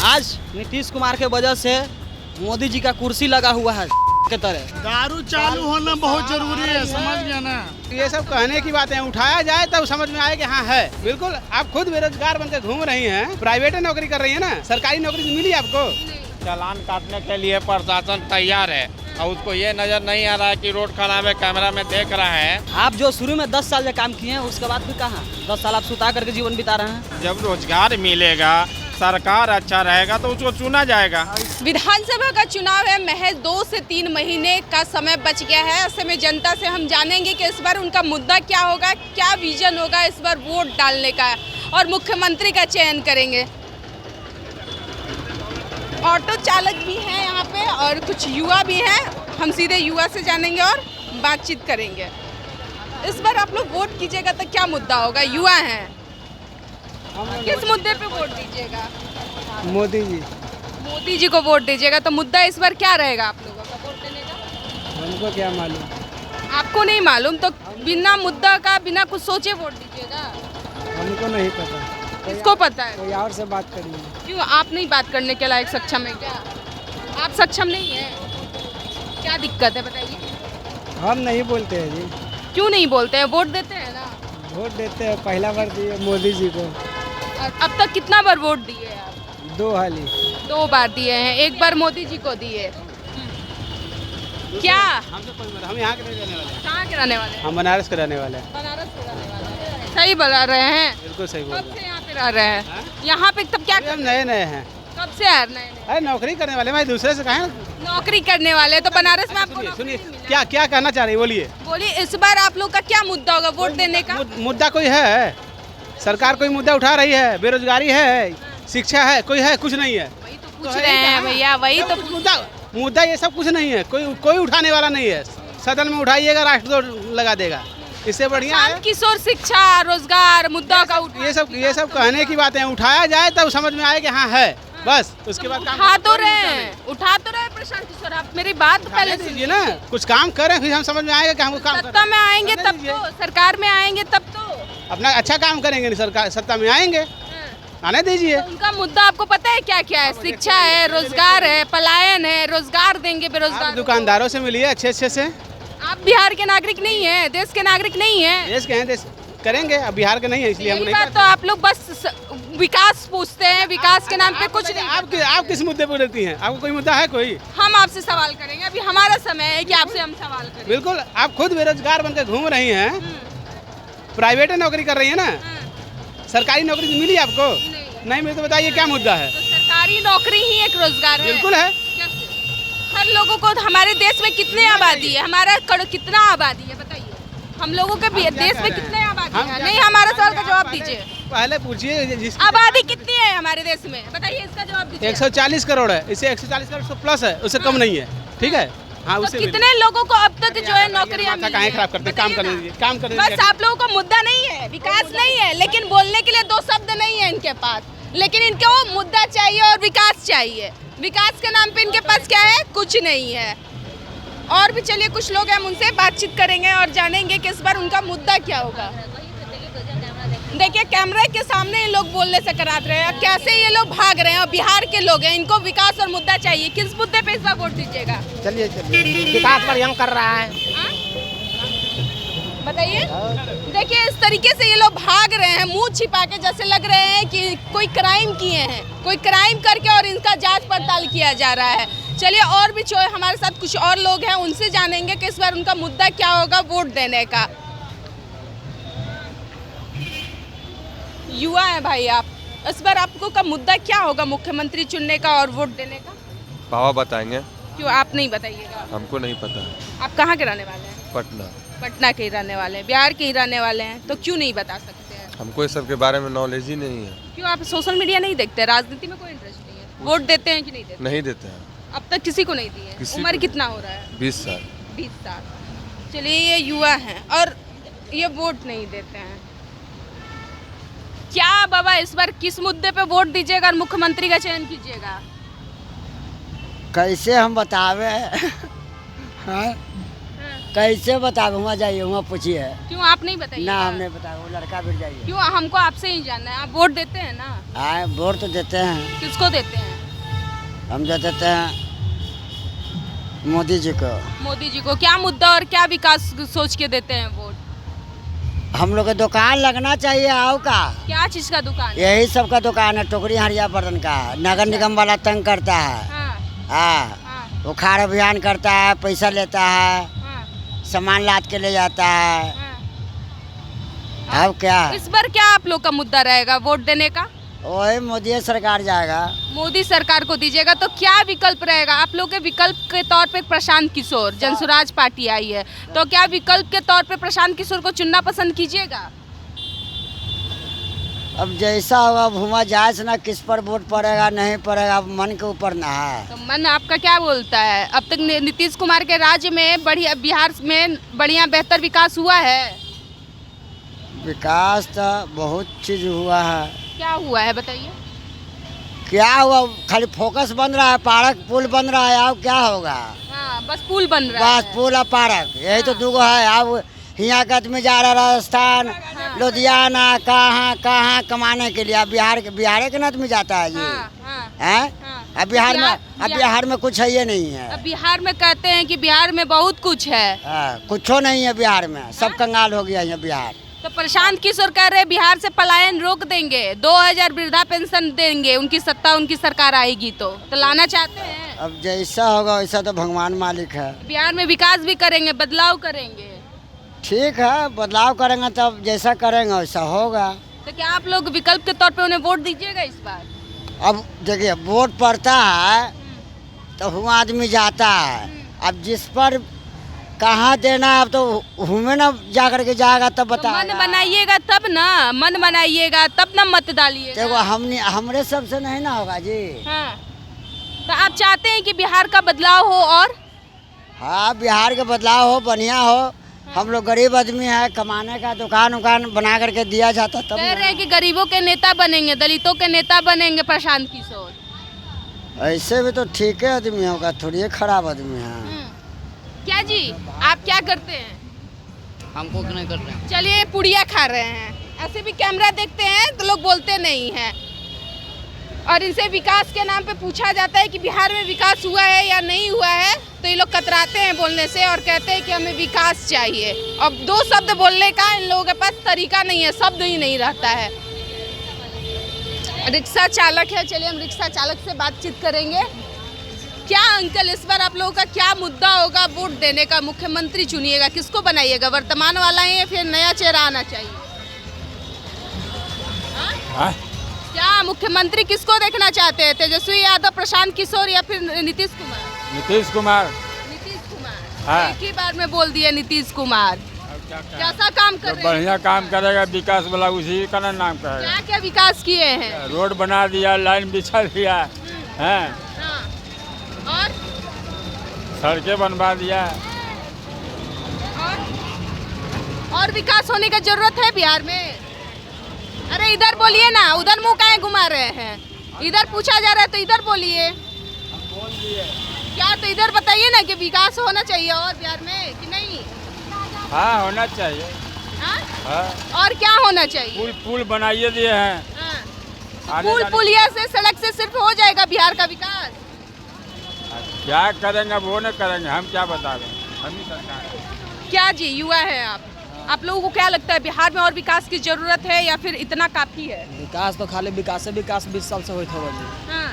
आज नीतीश कुमार के वजह से मोदी जी का कुर्सी लगा हुआ है के तरह। दारू चालू होना बहुत जरूरी है, समझ गया ना। ये सब कहने की बातें उठाया जाए तब समझ में आए कि हाँ है। बिल्कुल, आप खुद बेरोजगार बनकर घूम रही हैं, प्राइवेट नौकरी कर रही है ना, सरकारी नौकरी मिली आपको? चालान काटने के लिए प्रशासन तैयार है और उसको ये नजर नहीं आ रहा है कि रोड खराब है, कैमरा में देख रहा है। आप जो शुरू में 10 साल से काम किए हैं उसके बाद फिर कहाँ 10 साल आप सुता करके जीवन बिता रहे हैं। जब रोजगार मिलेगा, सरकार अच्छा रहेगा तो उसको चुना जाएगा। विधानसभा का चुनाव है, महज 2 से 3 महीने का समय बच गया है। ऐसे में जनता से हम जानेंगे कि इस बार उनका मुद्दा क्या होगा, क्या विजन होगा इस बार वोट डालने का और मुख्यमंत्री का चयन करेंगे। ऑटो चालक भी हैं यहाँ पे और कुछ युवा भी हैं। हम सीधे युवा से जानेंगे और बातचीत करेंगे। इस बार आप लोग वोट कीजिएगा तो क्या मुद्दा होगा? युवा हैं, किस मुद्दे पे वोट दीजिएगा? मोदी जी। मोदी जी को वोट दीजिएगा तो मुद्दा इस बार क्या रहेगा आप लोगों का वोट देने का? हमको क्या मालूम? आपको नहीं मालूम तो बिना मुद्दा का, बिना कुछ सोचे वोट दीजिएगा? हमको नहीं पता। किसको पता है? कोई और से बात करिए। क्यों आप नहीं बात करने के लायक सक्षम है क्या? आप सक्षम नहीं है? क्या दिक्कत है बताइए? हम नहीं बोलते हैं जी। क्यों नहीं बोलते हैं? वोट देते हैं ना। वोट देते हैं, पहला बार दिए मोदी जी को। अब तक कितना बार वोट दिए आप? 2 हाली। 2 बार दिए हैं, 1 बार मोदी जी को दिए। क्या हम यहाँ के नहीं रहने वाले हैं। कहाँ के रहने वाले हैं? हम बनारस के रहने वाले हैं। बनारस के रहने वाले हैं। सही बता रहे हैं? बिल्कुल सही बोल कब रहे से यहाँ पे रह रहे हैं? यहाँ पे तब क्या हैं। हम नए नए हैं। कब से आ रहे हैं? अरे नौकरी करने वाले, मैं दूसरे से कहें। नौकरी करने वाले तो बनारस में आपको सुनिए नौकरी सुनिए, नहीं मिला। क्या क्या कहना चाह रही है बोलिए। बोलिए इस बार आप लोग का क्या मुद्दा होगा वोट देने का? मुद्दा कोई है? सरकार कोई मुद्दा उठा रही है? बेरोजगारी है, शिक्षा है, कोई है? कुछ नहीं है। वही तो पूछ रहे हैं भैया, वही तो मुद्दा ये सब कुछ नहीं है। कोई उठाने वाला नहीं है। सदन में उठाइएगा, राष्ट्रध्वज लगा देगा। इससे बढ़िया है किशोर शिक्षा, रोजगार मुद्दा का ये सब कहने की बातें उठाया जाए तब समझ में आए कि हाँ है। बस उसके बाद उठा तो रहे हैं प्रशांत किशोर। आप मेरी बात पहले सुनिए ना, कुछ काम करें फिर हम समझ में आएगा कि हमको काम सत्ता में आएंगे तब तो, सरकार में आएंगे तब तो अपना अच्छा काम करेंगे। सरकार सत्ता में आएंगे, आने दीजिए। तो उनका मुद्दा आपको पता है क्या क्या है? शिक्षा है, रोजगार है, पलायन है, रोजगार देंगे बेरोजगार दुकानदारों से मिलिए अच्छे से। आप बिहार के नागरिक नहीं है, देश के नागरिक नहीं है। देश के हैं, देश करेंगे। अब बिहार के नहीं है इसलिए हम नहीं बात तो आप लोग बस विकास पूछते हैं, विकास के नाम पे कुछ नहीं। आप किस मुद्दे पर रहती हैं? आपको कोई मुद्दा है कोई? हम आपसे सवाल करेंगे, अभी हमारा समय है कि आपसे हम सवाल करें। बिल्कुल, आप खुद बेरोजगार बनकर घूम रही हैं, प्राइवेट नौकरी कर रही है ना, सरकारी नौकरी मिली आपको? नहीं मिली तो बताइए क्या मुद्दा है? तो सरकारी नौकरी ही एक रोजगार है। बिल्कुल है। हर लोगों को हमारे देश में कितने आबादी है? हमारा कितना आबादी है बताइए? हम लोगों के देश में कितने आबादी है? नहीं, हमारा सवाल का जवाब दीजिए। पहले पूछिए आबादी कितनी है हमारे देश में, बताइए इसका जवाब दीजिए। 140 करोड़ है। इसे 140 करोड़ प्लस है, उससे कम नहीं है। ठीक है, हाँ। तो कितने लोगों को अब तक जो है नौकरियां मिली कहाँ खराब करते? काम करने दीजिए, काम करने बस आप लोगों का मुद्दा नहीं है, विकास नहीं है, लेकिन बोलने के लिए 2 शब्द नहीं है इनके पास। लेकिन इनको मुद्दा चाहिए और विकास चाहिए। विकास के नाम पे इनके पास क्या है? कुछ नहीं है। और भी चलिए कुछ लोग हैं, हम उनसे बातचीत करेंगे और जानेंगे कि इस बार उनका मुद्दा क्या होगा। देखिए कैमरे के सामने ये लोग बोलने से करा रहे हैं, कैसे ये लोग भाग रहे हैं। और बिहार के लोग हैं, इनको विकास और मुद्दा चाहिए। किस मुद्दे पे इस बार वोट दीजिएगा? चलिए विकास पर कर रहा है, बताइए। देखिए इस तरीके से ये लोग भाग रहे हैं, मुंह छिपा के, जैसे लग रहे हैं कि कोई क्राइम किए हैं, कोई क्राइम करके और इनका जांच पड़ताल किया जा रहा है। चलिए और भी हमारे साथ कुछ और लोग हैं, उनसे जानेंगे कि इस बार उनका मुद्दा क्या होगा वोट देने का। युवा है भाई आप, इस बार आपको का मुद्दा क्या होगा मुख्यमंत्री चुनने का और वोट देने का? पावा बताएंगे। क्यों आप नहीं बताइएगा? हमको नहीं पता है। आप कहाँ के रहने वाले हैं? पटना के ही रहने वाले हैं, बिहार के ही रहने वाले हैं, तो क्यों नहीं बता सकते हैं? हमको इस सब के बारे में नॉलेज ही नहीं है। क्यों आप सोशल मीडिया नहीं देखते? राजनीति में कोई इंटरेस्ट नहीं है? वोट देते हैं कि नहीं देते? नहीं देते हैं। अब तक किसी को नहीं दिए? उम्र कितना हो रहा है? 20 साल। 20 साल। चलिए ये युवा हैं और ये वोट नहीं देते हैं। क्या बाबा इस बार किस मुद्दे पे वोट दीजिएगा और मुख्यमंत्री का चयन कीजिएगा? कैसे हम बतावे? हाँ? कैसे बतावे? वहाँ जाइए, वहाँ पूछिए। क्यों आप नहीं बताइए? ना हम नहीं बताए, वो लड़का भी जाइए। क्यों? हमको आपसे ही जानना है। आप वोट देते हैं ना? हाँ, वोट तो देते हैं। किसको देते हैं? हम जो देते हैं मोदी जी को। मोदी जी को क्या मुद्दा और क्या विकास सोच के देते हैं वोट? हम लोग का दुकान लगना चाहिए आओ का। क्या चीज का दुकान है? यही सब का दुकान है, टोकरी हरिया बर्तन का। नगर निगम वाला तंग करता है। हाँ, हाँ, हाँ, उखाड़ अभियान करता है, पैसा लेता है, हाँ, सामान लाद के ले जाता है। हाँ। अब क्या इस बार क्या आप लोग का मुद्दा रहेगा वोट देने का? वही मोदी सरकार जाएगा। मोदी सरकार को दीजिएगा तो क्या विकल्प रहेगा? आप लोग के विकल्प के तौर पे प्रशांत किशोर, जनसुराज पार्टी आई है, तो क्या विकल्प के तौर पे प्रशांत किशोर को चुनना पसंद कीजिएगा? अब जैसा होगा अब हुआ जायज ना, किस पर वोट पड़ेगा नहीं पड़ेगा अब मन के ऊपर ना है। तो मन आपका क्या बोलता है? अब तक नीतीश कुमार के राज्य में बढ़िया, बिहार में बढ़िया बेहतर विकास हुआ है? विकास तो बहुत चीज हुआ है। क्या हुआ है बताइए? क्या हुआ, खाली फोकस बन रहा है, पार्क पुल बन रहा है। अब क्या होगा? हाँ, बस पुल बन रहा बस है। पुल और पार्क यही तो दूगो है। अब यहाँ का आदमी जा रहा है राजस्थान, लुधियाना, कहाँ कहाँ कमाने के लिए। अब बिहार के ना आदमी जाता है जी। हाँ, हाँ, हैं? हाँ। अब बिहार में कुछ है ये नहीं है। अब बिहार में कहते हैं कि बिहार में बहुत कुछ है। कुछो नहीं है बिहार में, सब कंगाल हो गया है बिहार। तो प्रशांत किशोर कह रहे हैं बिहार से पलायन रोक देंगे, 2000 वृद्धा पेंशन देंगे, उनकी सत्ता उनकी सरकार आएगी तो लाना चाहते हैं। अब जैसा होगा वैसा तो भगवान मालिक है। बिहार में विकास भी करेंगे, बदलाव करेंगे। ठीक है, बदलाव करेंगे तब जैसा करेंगे वैसा होगा। तो क्या आप लोग विकल्प के तौर पे उन्हें वोट दीजिएगा इस बार? अब देखिए वोट पड़ता है तो हुआ आदमी जाता है। अब जिस पर कहाँ देना है अब तो हुए ना जा करके जाएगा तब तो बता। मन बनाइएगा तब ना, मन बनाइएगा तब ना मत डालिएगा। देखो हमरे सबसे नहीं ना होगा जी। हाँ। तो आप चाहते हैं कि बिहार का बदलाव हो? और हाँ, बिहार का बदलाव हो, बढ़िया हो। हम लोग गरीब आदमी है, कमाने का दुकान उकान बना करके दिया जाता तब। कह रहे हैं कि गरीबों के नेता बनेंगे, दलितों के नेता बनेंगे प्रशांत किशोर। ऐसे भी तो ठीक है आदमी होगा, थोड़ी खराब आदमी है। क्या जी, आप क्या करते हैं? हम कुछ नहीं कर रहे हैं। चलिए पुड़िया खा रहे हैं। ऐसे भी कैमरा देखते हैं तो लोग बोलते नहीं हैं, और इनसे विकास के नाम पे पूछा जाता है कि बिहार में विकास हुआ है या नहीं हुआ है, तो ये लोग कतराते हैं बोलने से और कहते हैं कि हमें विकास चाहिए। अब दो शब्द बोलने का इन लोगों के पास तरीका नहीं है, शब्द ही नहीं रहता है। रिक्शा चालक है, चलिए हम रिक्शा चालक से बातचीत करेंगे। क्या अंकल, इस बार आप लोगों का क्या मुद्दा होगा वोट देने का? मुख्यमंत्री चुनिएगा, किसको बनाइएगा? वर्तमान वाला है या फिर नया चेहरा आना चाहिए? हाँ? क्या मुख्यमंत्री किसको देखना चाहते हैं? तेजस्वी यादव, प्रशांत किशोर या फिर नीतीश कुमार? नीतीश कुमार। नीतीश कुमार। हाँ। एक ही बार में बोल दिया नीतीश कुमार। कैसा काम कर रहे हैं? बढ़िया काम करेगा विकास वाला, उसी का नाम कहेगा। क्या क्या विकास किए हैं? रोड बना दिया, लाइन बिछा दिया है, और सड़कें बनवा दिया। और विकास होने का जरूरत है बिहार में। अरे इधर बोलिए ना, उधर मुंह काहे घुमा रहे हैं? इधर पूछा जा रहा है तो इधर बोलिए। क्या तो इधर बताइए ना कि विकास होना चाहिए और बिहार में कि नहीं? हाँ, होना चाहिए। हाँ? और क्या होना चाहिए? पुल बनाइए दिए हैं। हाँ। पुलिया से, सड़क से सिर्फ हो जाएगा बिहार का विकास? क्या करेंगे वो न करेंगे, हम क्या बता रहे हैं, हम ही सरकार है। क्या जी, युवा है आप लोगों को क्या लगता है बिहार में और विकास की जरूरत है या फिर इतना काफी है? विकास तो खाली विकास 20 साल से होता होगा जी। हाँ।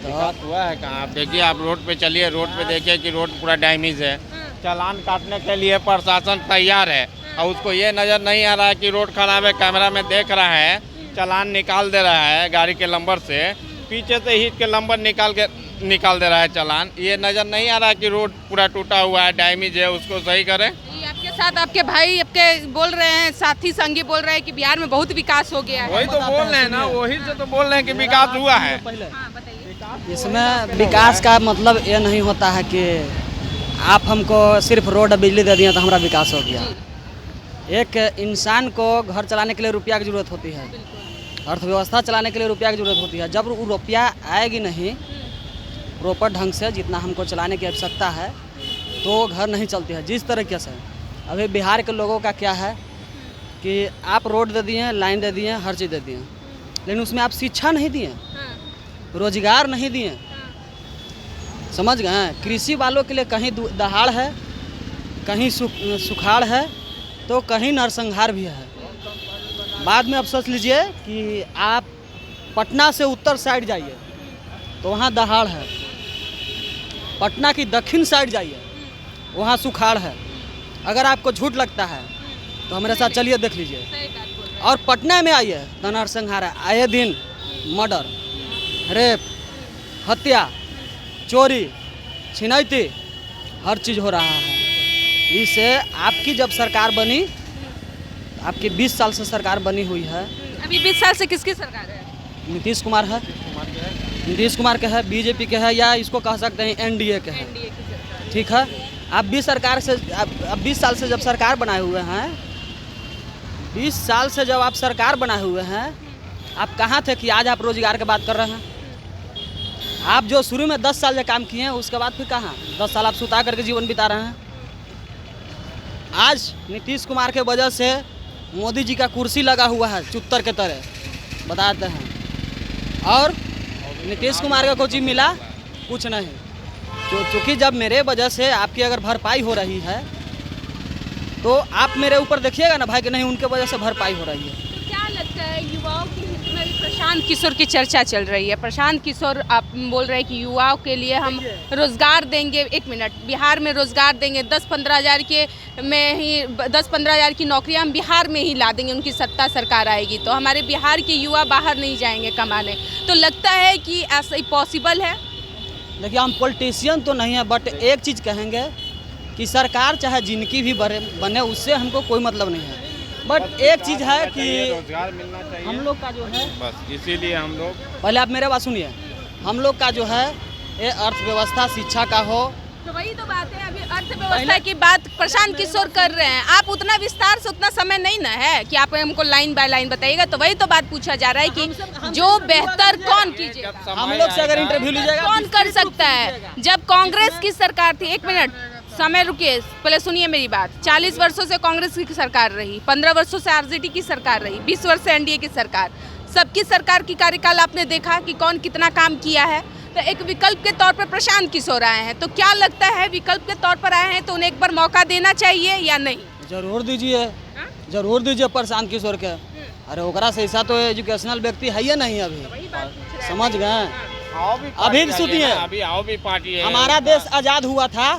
विकास हुआ है कहाँ? आप देखिए, आप रोड पे चलिए, रोड पे देखिए कि रोड पूरा डैमेज है। चालान काटने के लिए प्रशासन तैयार है और उसको ये नज़र नहीं आ रहा है कि रोड खराब है, कैमरा में देख रहा है, चालान निकाल दे रहा है गाड़ी के नंबर से, पीछे से ही के नंबर निकाल दे रहा है चालान। ये नज़र नहीं आ रहा है कि रोड पूरा टूटा हुआ है, डैमेज है, उसको सही करें। आपके साथ आपके भाई आपके बोल रहे हैं, साथी संगी बोल रहे हैं कि बिहार में बहुत विकास हो गया है। वही तो बोल रहे हैं ना, वही से तो बोल रहे हैं कि विकास हुआ है। हाँ, बताइए। इसमें विकास का मतलब ये नहीं होता है कि आप हमको सिर्फ रोड और बिजली दे दिए तो हमारा विकास हो गया। एक इंसान को घर चलाने के लिए रुपया की जरूरत होती है, अर्थव्यवस्था चलाने के लिए रुपया की जरूरत होती है। जब वो रुपया आएगी नहीं प्रॉपर ढंग से, जितना हमको चलाने की आवश्यकता है, तो घर नहीं चलती है। जिस तरीके से अभी बिहार के लोगों का क्या है कि आप रोड दे दिए, लाइन दे दिए, हर चीज़ दे दिए, लेकिन उसमें आप शिक्षा नहीं दिए, रोजगार नहीं दिए, समझ गए हैं? कृषि वालों के लिए कहीं दहाड़ है, कहीं सुखाड़ है, तो कहीं नरसंहार भी है। बाद में आप सोच लीजिए कि आप पटना से उत्तर साइड जाइए तो वहाँ दहाड़ है, पटना की दक्षिण साइड जाइए वहाँ सुखाड़ है। अगर आपको झूठ लगता है तो हमारे साथ चलिए देख लीजिए। और पटना में आइए तो नरसंहार है। आए दिन मर्डर, रेप, हत्या, चोरी, छिनैती, हर चीज़ हो रहा है। इससे आपकी जब सरकार बनी, आपकी 20 साल से सरकार बनी हुई है। अभी 20 साल से किसकी सरकार है? नीतीश कुमार है, नीतीश कुमार के है, बीजेपी के है, या इसको कह सकते हैं एनडीए के है। एनडीए की सरकार। ठीक है, आप 20 साल से जब सरकार बनाए हुए हैं, 20 साल से जब आप सरकार बनाए हुए हैं, आप कहाँ थे कि आज आप रोजगार की बात कर रहे हैं? आप जो शुरू में 10 साल जो काम किए हैं, उसके बाद फिर कहाँ 10 साल आप सुता करके जीवन बिता रहे हैं। आज नीतीश कुमार के वजह से मोदी जी का कुर्सी लगा हुआ है चुत्तर के तरह, बताते हैं। और नीतीश कुमार का कुछ मिला? कुछ नहीं। क्योंकि जब मेरे वजह से आपकी अगर भरपाई हो रही है तो आप मेरे ऊपर देखिएगा ना भाई कि नहीं उनके वजह से भरपाई हो रही है। तो क्या लगता है युवाओं के हित में भी प्रशांत किशोर की चर्चा चल रही है? प्रशांत किशोर आप बोल रहे हैं कि युवाओं के लिए हम रोजगार देंगे। 1 मिनट, बिहार में रोजगार देंगे 10-15 हज़ार के में ही 10-15 हज़ार की नौकरियां हम बिहार में ही ला देंगे, उनकी सत्ता सरकार आएगी तो हमारे बिहार के युवा बाहर नहीं जाएंगे कमाने। तो लगता है कि ऐसा ही पॉसिबल है? देखिए, हम पॉलिटिशियन तो नहीं है, बट एक चीज़ कहेंगे कि सरकार चाहे जिनकी भी बने उससे हमको कोई मतलब नहीं है। बट एक चीज़ है कि रोजगार मिलना चाहिए हम लोग का जो है, बस इसीलिए हम लोग पहले आप मेरे बात सुनिए, हम लोग का जो है ये अर्थव्यवस्था शिक्षा का हो। तो वही तो बात है, अभी अर्थव्यवस्था की बात प्रशांत किशोर कर रहे हैं। आप उतना विस्तार से उतना समय नहीं ना है कि आप हमको लाइन बाय लाइन बताइएगा। तो वही तो बात पूछा जा रहा है कि जो बेहतर कौन कीजिएगा, हम लोग से अगर इंटरव्यू लीजिएगा कौन कर सकता है? जब कांग्रेस की सरकार थी, 1 मिनट समय रुकिए, पहले सुनिए मेरी बात। 40 वर्षों से कांग्रेस की सरकार रही, 15 वर्षों से आरजेडी की सरकार रही, 20 वर्ष से एनडीए की सरकार। सबकी सरकार की कार्यकाल आपने देखा कि कौन कितना काम किया है। तो एक विकल्प के तौर पर प्रशांत किशोर आए हैं, तो क्या लगता है विकल्प के तौर पर आए हैं तो उन्हें एक बार मौका देना चाहिए या नहीं? जरूर दीजिए, जरूर दीजिए प्रशांत किशोर के। अरे ओकरा से ऐसा तो एजुकेशनल व्यक्ति है ही नहीं अभी, समझ गए? अभी सुनिए, अभी आओ भी पार्टी है। हमारा देश आज़ाद हुआ था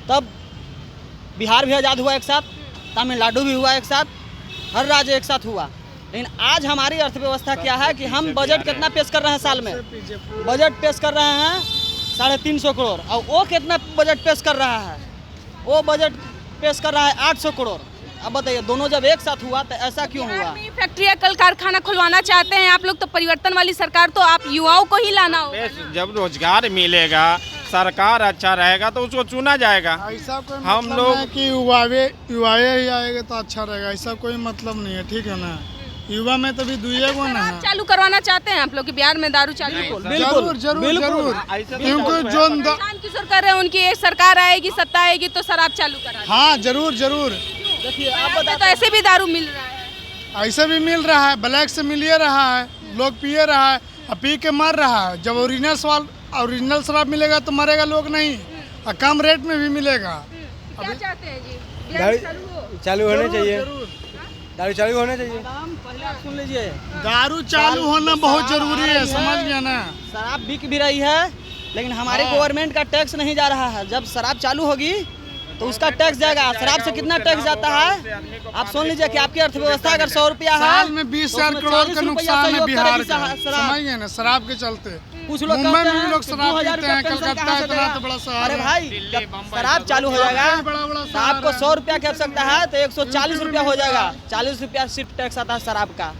तब बिहार भी आज़ाद हुआ एक साथ, तमिलनाडु भी हुआ एक साथ, हर राज्य एक साथ हुआ। लेकिन आज हमारी अर्थव्यवस्था क्या है कि हम बजट कितना पेश कर रहे हैं साल में? बजट पेश कर रहे हैं 350 करोड़, और वो कितना बजट पेश कर रहा है? वो बजट पेश कर रहा है 800 करोड़। अब बताइए, दोनों जब एक साथ हुआ तो ऐसा क्यों हुआ? फैक्ट्रियाँ, कल कारखाना खुलवाना चाहते हैं आप लोग, तो परिवर्तन वाली सरकार तो आप युवाओं को ही लाना होगा। जब रोजगार मिलेगा, सरकार अच्छा रहेगा तो उसको चुना जाएगा। ऐसा कोई हम मतलब लोग नहीं है कि युवाए ही आएगा तो अच्छा रहेगा, ऐसा कोई मतलब नहीं है। ठीक है ना, युवा में तो भी दुइये को ना है। चालू करवाना चाहते हैं आप लोग कि बिहार में दारू चालू? जरूर जरूर जरूर, क्योंकि जो प्रशांत किशोर कर रहे हैं उनकी एक सरकार आएगी, सत्ता आएगी तो शराब चालू करा। हाँ जरूर जरूर, देखिए आप तो ऐसे भी दारू मिल रहा है, ऐसे भी मिल रहा है, ब्लैक से मिल रहा है, लोग पिए रहा है और पी के मर रहा है। जब ओरिजिनल शराब मिलेगा तो मरेगा लोग नहीं, और कम रेट में भी मिलेगा। क्या चाहते हैं जी? बिहार में चालू हो? चालू होने चाहिए, दारू चालू होना चाहिए। पहले आप सुन लीजिए, दारू चालू होना बहुत जरूरी है, समझ गया ना? शराब बिक भी रही है लेकिन हमारे गवर्नमेंट का टैक्स नहीं जा रहा है। जब शराब चालू होगी तो उसका टैक्स जाएगा। शराब से कितना टैक्स जाता है? आप सुन लीजिए कि आपकी अर्थव्यवस्था अगर 100 रुपया है, साल में 20,000 करोड़ का नुकसान है बिहार का, समझ गए ना? शराब के चलते कुछ लोग मुंबई कहते में भी हैं लोग कि शराब 2000 पीते हैं, रुपया पेंशन कलकत्ता कहाँ से इतना देगा? तो बड़ा शहर अरे है। भाई, जब शराब चालू हो जाएगा बड़ा तो आपको 100 रुपया की आवश्यकता है तो 140 रुपया हो जाएगा। 40 रुपया सिर्फ टैक्स आता है शराब का।